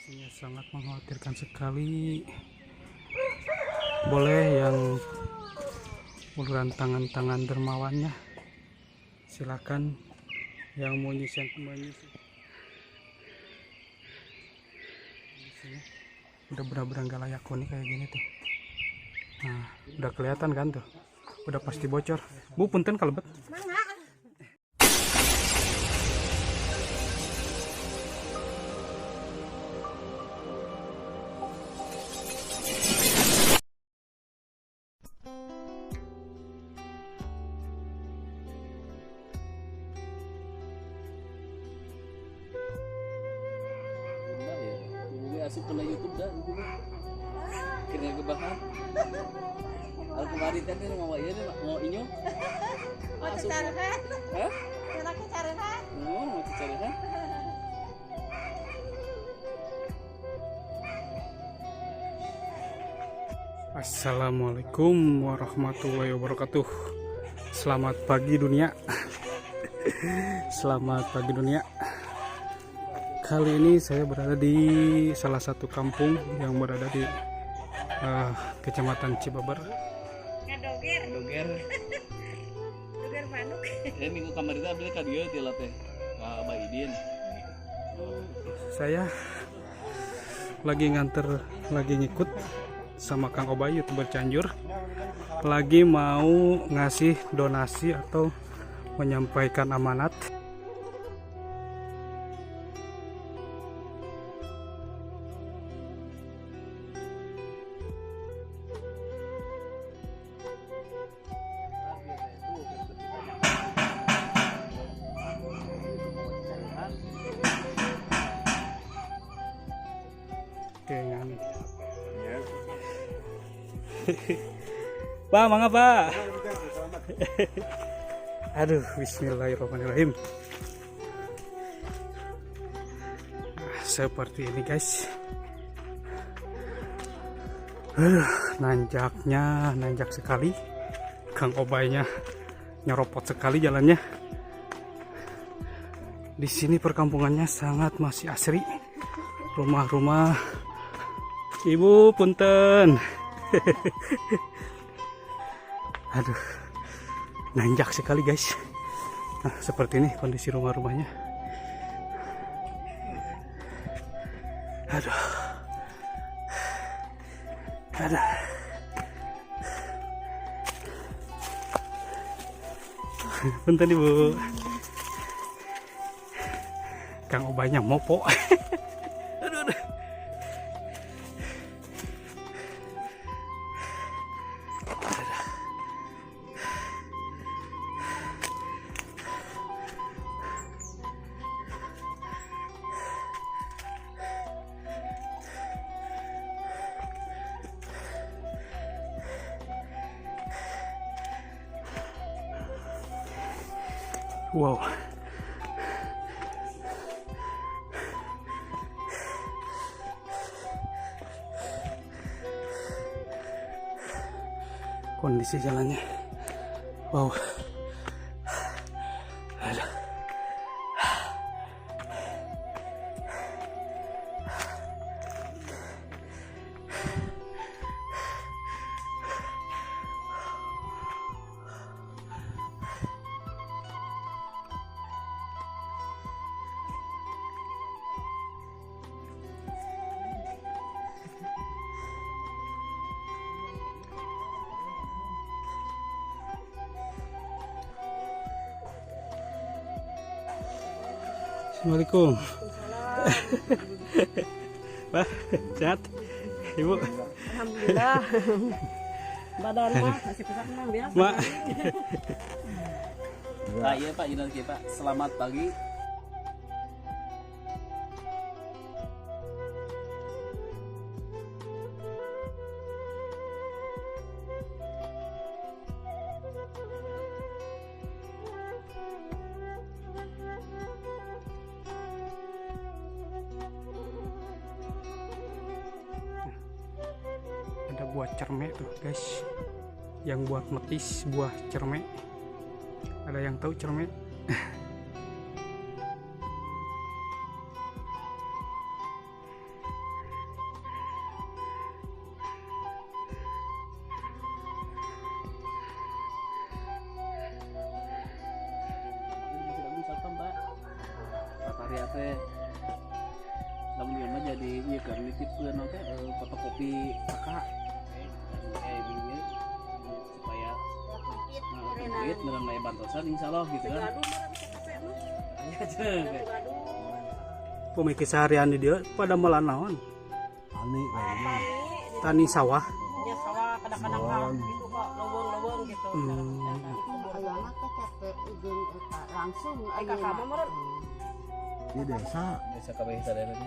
Kondisinya sangat mengkhawatirkan sekali. Boleh yang uluran tangan-tangan dermawannya, silakan. Yang mau nyusun udah benar-benar nggak layak huni kayak gini tuh. Nah, udah kelihatan kan tuh, udah pasti bocor. Bu, punten kalebet. Asup kena YouTube dah gitu mah. Kena kebahan. Al kemarin kan dia mau iya mau inyo. Mau carikan? Hah? Anaknya carikan? Mau carikan? Assalamualaikum warahmatullahi wabarakatuh. Selamat pagi dunia. Selamat pagi dunia. Kali ini saya berada di salah satu kampung yang berada di Kecamatan Cibaber. Ngadoger. Doger. Doger manuk. Minggu kemarin teh beli ka dieu teh teh. Ka Abah Idin. Saya lagi nganter, lagi ngikut sama Kang Obay, YouTuber Cianjur. Lagi mau ngasih donasi atau menyampaikan amanat. Kengan. Pak, mangga Pak. Aduh, bismillahirrahmanirrahim. Seperti ini guys. Aduh, nanjak sekali. Kang Obaynya nyeropot sekali jalannya. Di sini perkampungannya sangat masih asri. Rumah-rumah. Ibu punten. Aduh, nanjak sekali guys. Nah, seperti ini kondisi rumah-rumahnya. Aduh. Punten Ibu. Kang Obaynya mopo. Aduh. Wow. Kondisi jalannya. Wow. Aduh. Assalamualaikum. Pak, sehat? Ibu? Alhamdulillah. Badan mah masih pesat mah biasa. Mak. Pak iya Pak Inan Pak. Selamat pagi. Ada buah cermek tuh guys, yang buat metis buah cermek. Ada yang tahu cermek? supaya teh lamun ieu mah jadi ieu keur nitipkeun teh fotokopi kakak ini supaya duit merendah bantosan insyaallah gitu kan. Aya jeung Pemikir seharian di dia pada malah naon? Tani kayaknya. Tani sawah. Ya sawah kadang-kadang kan gitu kok lowong-lowong gitu. Ayeuna teh KTP izin eta langsung Kakak mah meureun. Di desa, desa kabeh sadaya teh.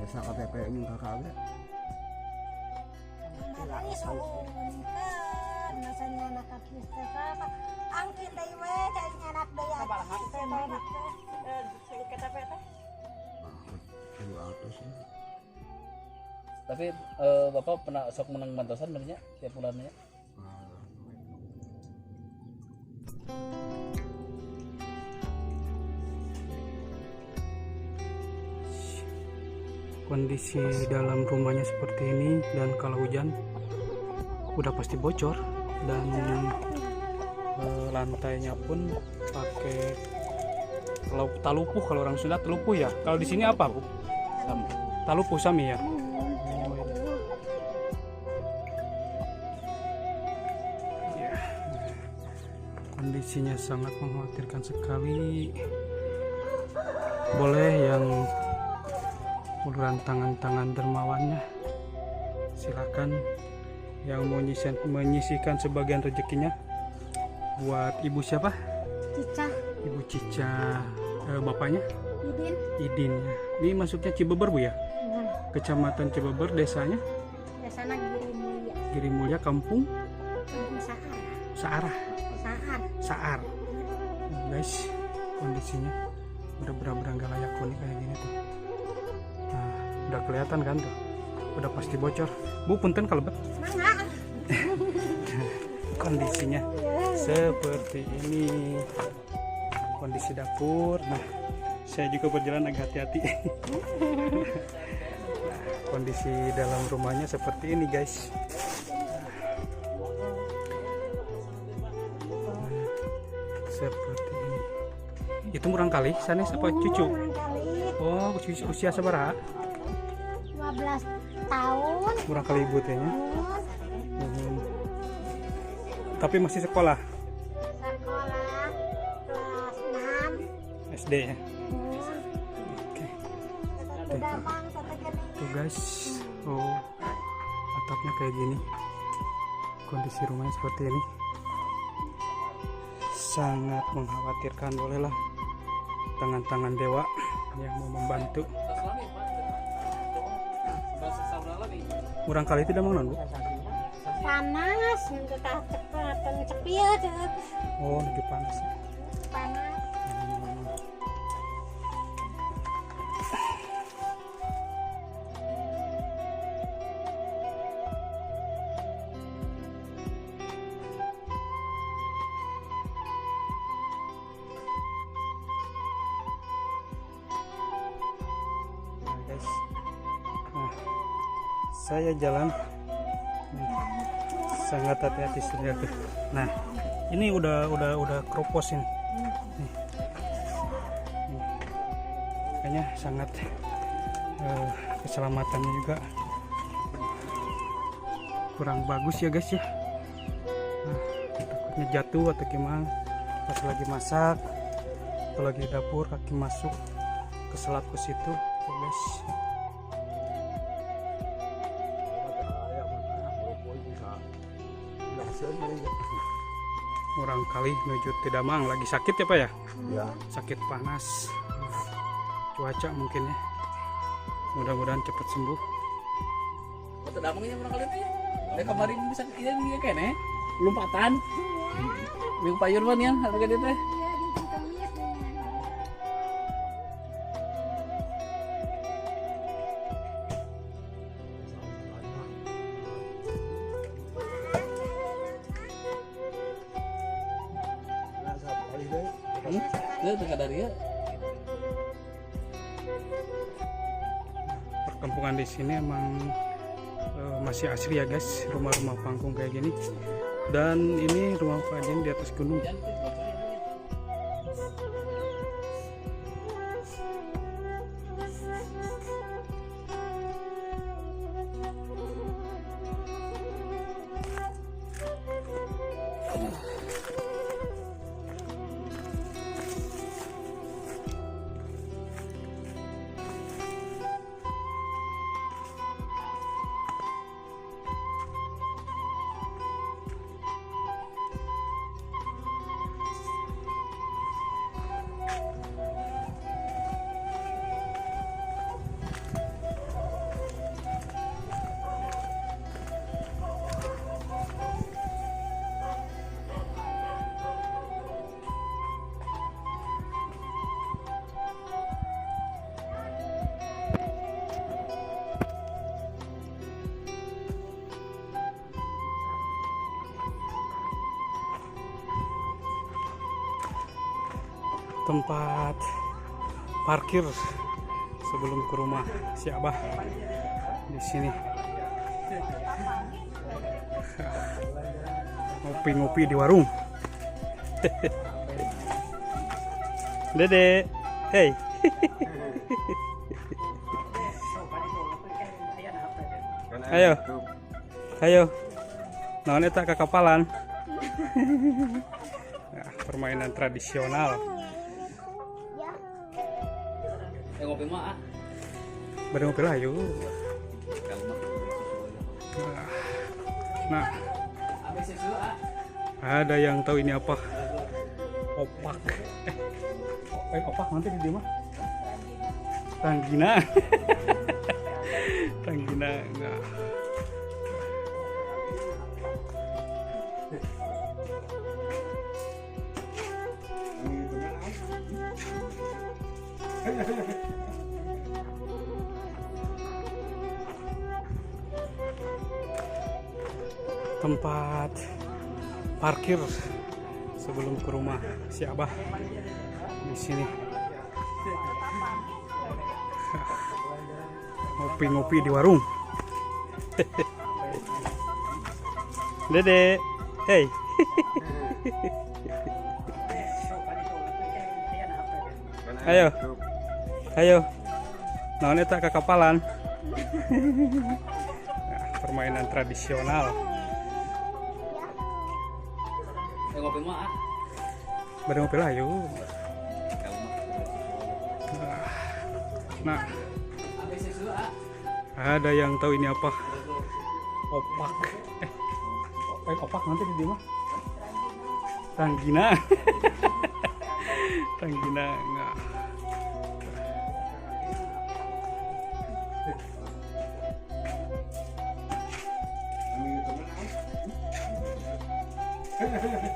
desa KTP ini kakak ge. Makanya suunkan masanya anak artis teh angkin deui we cai anak deui Sabaraha artis teh teh anak teh. sing KTP teh. Kudu atus ya. Tapi Bapak pernah sok menang bantosan benernya tiap bulannya? Kondisi dalam rumahnya seperti ini, dan kalau hujan udah pasti bocor, dan lantainya pun pakai talupuh. Kalau orang Sunda talupuh ya. Kalau di sini apa, Bu? Sama. Talupuh sami ya. Ya. Kondisinya sangat mengkhawatirkan sekali. Boleh yang uluran tangan-tangan dermawannya, silakan. Yang mau menyisihkan sebagian rezekinya buat ibu siapa? Cica Ibu Cica. Bapaknya Idin Idin ya. Ini masuknya Cibeber, Bu ya? Kecamatan Cibeber, desanya desana Giri Mulia Giri Mulia, kampung Saar Saar. Nah, guys, kondisinya udah benar-benar nggak layak huni kayak gini tuh. Nah, udah kelihatan kan tuh, udah pasti bocor. Bu, punten kalau mangga kondisinya seperti ini, kondisi dapur. Nah, saya juga berjalan agak hati-hati. Nah, kondisi dalam rumahnya seperti ini, guys. Seperti ini. Itu murang kali sanes apa cucu? kali Oh, usia seberapa? 12 tahun Murang kali ibu tehnya. Tapi masih sekolah sekolah kelas 6 SD ya. Oke. Damang satu gini Tuh guys, oh atapnya kayak gini, kondisi rumahnya seperti ini, sangat mengkhawatirkan. Bolehlah tangan-tangan dewa yang mau membantu. Kurang kali tidak mau Bu? panas yang kita cepat cepil cepet Oh, lagi panas. panas Nah, guys, nah saya jalan sangat hati-hati sudah tuh. Nah, ini udah kropos ini. Nih. Kayaknya sangat keselamatannya juga kurang bagus ya guys ya. Nah, takutnya jatuh atau gimana pas lagi masak atau lagi di dapur, kaki masuk keselap ke situ tuh guys. Orang kali menuju Tidamang lagi sakit ya Pak ya? Ya, Sakit panas, cuaca mungkin ya. Mudah-mudahan cepat sembuh. Oh, terdamangnya murang kali teh. Ya kemarin bisa kieu dia kene. Lompatan. Minggu payur mah nih harga dia teh. Dia teh kadari ya. Perkampungan di sini emang masih asli ya guys, rumah-rumah panggung kayak gini. Dan ini rumah Pak Jen di atas gunung. tempat parkir sebelum ke rumah si Abah di sini. Ngopi-ngopi di warung. Dede, hey. Ayo, ayo. Naon eta kakapalan. Nah, permainan tradisional. Ngopi mah. Bade ngopi lah yuk. Nah, ada yang tahu ini apa? Opak. Opak nanti di dia mah? Tanggina. Tanggina enggak. Tempat parkir sebelum ke rumah si Abah di sini. Ngopi-ngopi di warung. Dede, hey. Ayo, ayo. Naon eta kakapalan. Nah, permainan tradisional. Ngopi mah. Bade ngopi lah yuk. Nah, ada yang tahu ini apa? Opak. Opak nanti di dia mah? Tanggina. Tanggina enggak. Hehehe